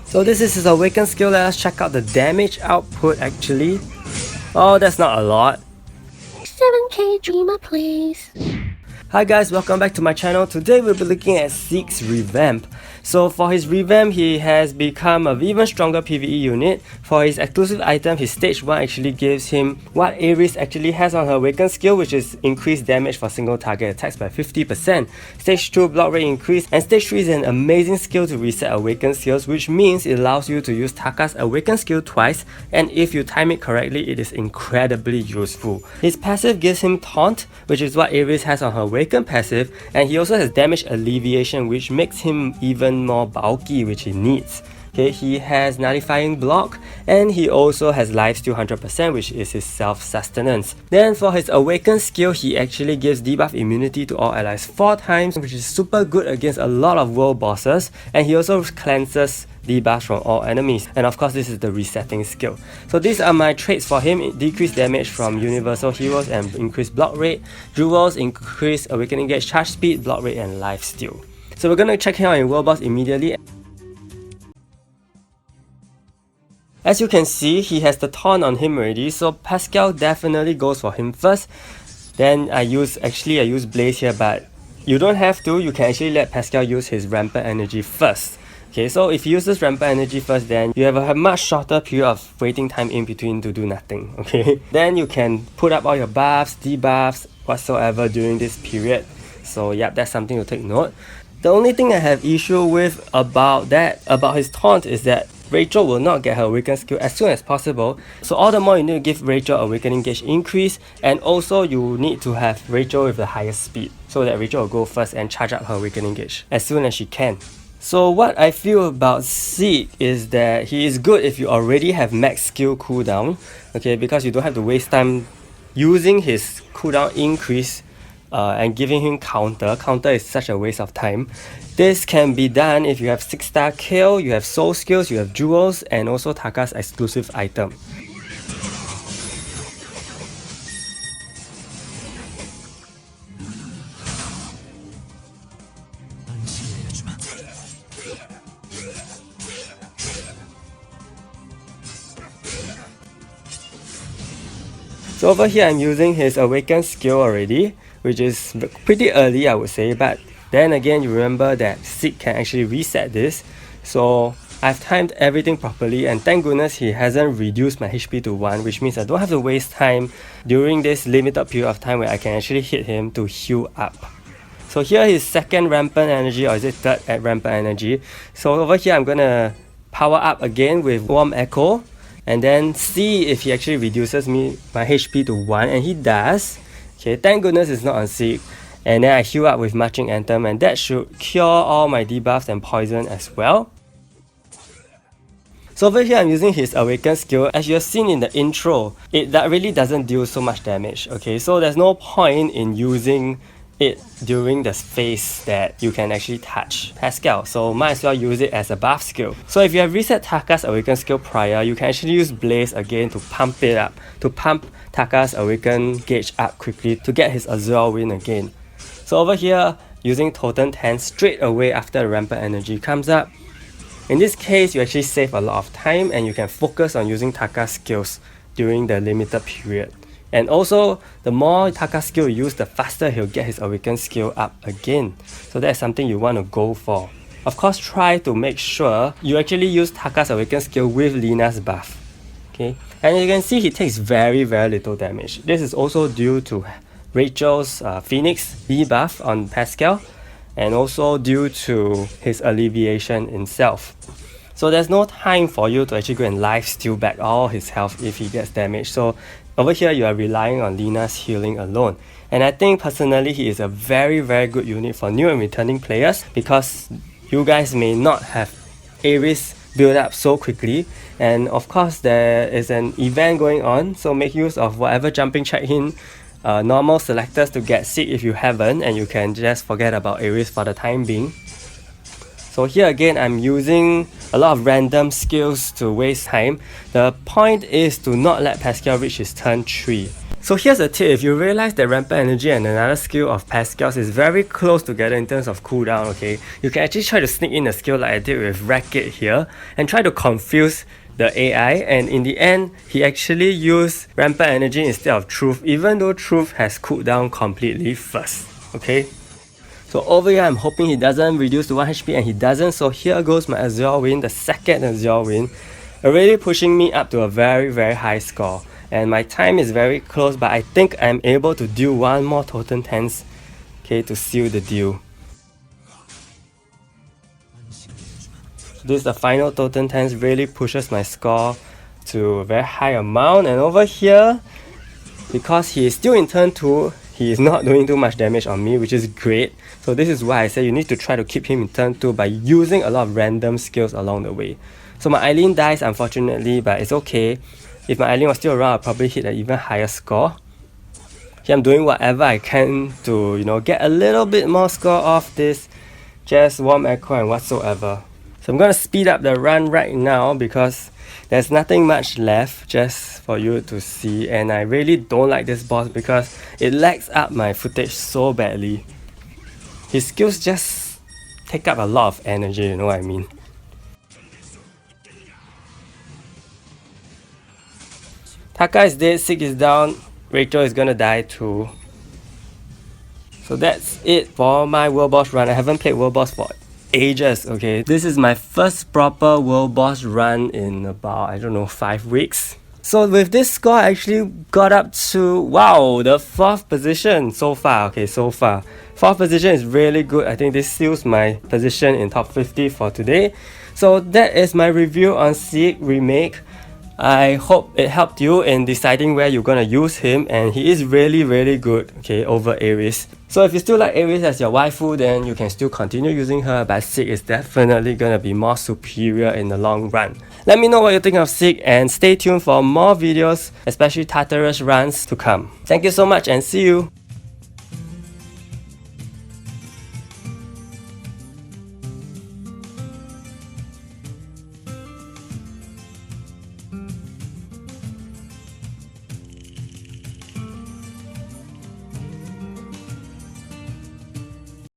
So this is his Awakened skill. Let us check out the damage output actually. Oh, that's not a lot. 7k dreamer please. Hi guys, welcome back to my channel. Today we'll be looking at Sieg's Revamp. So for his Revamp, he has become an even stronger PvE unit. For his exclusive item, his stage 1 actually gives him what Aris actually has on her Awakened skill, which is increased damage for single target attacks by 50%. Stage 2 block rate increase, and stage 3 is an amazing skill to reset Awakened skills, which means it allows you to use Taka's Awakened skill twice, and if you time it correctly, it is incredibly useful. His passive gives him Taunt, which is what Aris has on her Awakened passive, and he also has damage alleviation, which makes him even more bulky, which he needs. Okay, he has nullifying block, and he also has lifesteal 100%, which is his self-sustenance. Then for his Awakened skill, he actually gives debuff immunity to all allies 4 times, which is super good against a lot of world bosses, and he also cleanses debuffs from all enemies. And of course, this is the resetting skill. So these are my traits for him: decreased damage from universal heroes and increased block rate, jewels, increased awakening gauge, charge speed, block rate, and lifesteal. So we're gonna check him out in world boss immediately. As you can see, he has the taunt on him already, so Pascal definitely goes for him first. Then I use Blaze here, but you don't have to. You can actually let Pascal use his rampant energy first. Okay, so if he uses rampant energy first, then you have a much shorter period of waiting time in between to do nothing. Okay, then you can put up all your buffs, debuffs, whatsoever during this period. So yeah, that's something to take note. The only thing I have issue with about his taunt is that Rachel will not get her Awakened skill as soon as possible. So all the more you need to give Rachel Awakening gauge increase, and also you need to have Rachel with the highest speed so that Rachel will go first and charge up her Awakening gauge as soon as she can. So what I feel about Sieg is that he is good if you already have max skill cooldown, okay, because you don't have to waste time using his cooldown increase and giving him counter. Counter is such a waste of time. This can be done if you have 6-star kill, you have soul skills, you have jewels, and also Taka's exclusive item. So over here I'm using his Awakened skill already, which is pretty early I would say, but then again you remember that Sieg can actually reset this. So I've timed everything properly, and thank goodness he hasn't reduced my HP to 1, which means I don't have to waste time during this limited period of time where I can actually hit him to heal up. So here is second rampant energy, or is it third at rampant energy. So over here I'm gonna power up again with warm echo, and then see if he actually reduces my HP to 1, and he does. Okay, thank goodness it's not on Sieg. And then I heal up with Marching Anthem, and that should cure all my debuffs and poison as well. So over here I'm using his Awakened skill. As you have seen in the intro, that really doesn't deal so much damage. Okay, so there's no point in using it during the phase that you can actually touch Pascal, so might as well use it as a buff skill. So if you have reset Taka's Awakened skill prior, you can actually use Blaze again to pump it up, to pump Taka's Awakened gauge up quickly to get his Azure win again. So over here, using Totem 10 straight away after the rampant energy comes up. In this case, you actually save a lot of time, and you can focus on using Taka's skills during the limited period. And also, the more Taka skill you use, the faster he'll get his Awakened skill up again. So that's something you want to go for. Of course, try to make sure you actually use Taka's Awakened skill with Lina's buff. Okay, and you can see he takes very little damage. This is also due to Rachel's Phoenix debuff on Pascal, and also due to his alleviation itself. So there's no time for you to actually go and lifesteal back all his health if he gets damaged. So over here you are relying on Lina's healing alone. And I think personally he is a very good unit for new and returning players, because you guys may not have Aris build up so quickly, and of course there is an event going on, so make use of whatever jumping check-in normal selectors to get Sieg if you haven't, and you can just forget about Aris for the time being. So here again I'm using a lot of random skills to waste time. The point is to not let Pascal reach his turn 3. So here's a tip: if you realize that Rampant Energy and another skill of Pascal's is very close together in terms of cooldown, okay, you can actually try to sneak in a skill like I did with Racket here and try to confuse the AI, and in the end, he actually used Rampant Energy instead of Truth, even though Truth has cooled down completely first, okay? So over here, I'm hoping he doesn't reduce to 1 HP, and he doesn't, so here goes my Azure win, the second Azure win, already pushing me up to a very, very high score. And my time is very close, but I think I'm able to deal one more Totem Tense, okay, to seal the deal. This is the final Totem Tense, really pushes my score to a very high amount. And over here, because he is still in turn 2, he is not doing too much damage on me, which is great. So this is why I say you need to try to keep him in turn 2 by using a lot of random skills along the way. So my Eileen dies unfortunately, but it's okay. If my Eileen was still around, I'll probably hit an even higher score. Here I'm doing whatever I can to, you know, get a little bit more score off this just Warm Echo and whatsoever. So I'm gonna speed up the run right now because there's nothing much left just for you to see, and I really don't like this boss because it lags up my footage so badly. His skills just take up a lot of energy, you know what I mean? Taka is dead, Sieg is down, Rachel is gonna die too. So that's it for my World Boss run. I haven't played World Boss for ages, okay? This is my first proper World Boss run in about, I don't know, 5 weeks. So with this score, I actually got up to, wow, the 4th position so far, okay, so far. 4th position is really good. I think this seals my position in top 50 for today. So that is my review on Sieg Remake. I hope it helped you in deciding where you're gonna use him, and he is really, really good, okay, over Aris. So if you still like Aris as your waifu, then you can still continue using her, but Sieg is definitely gonna be more superior in the long run. Let me know what you think of Sieg, and stay tuned for more videos, especially Tartarus runs to come. Thank you so much and see you!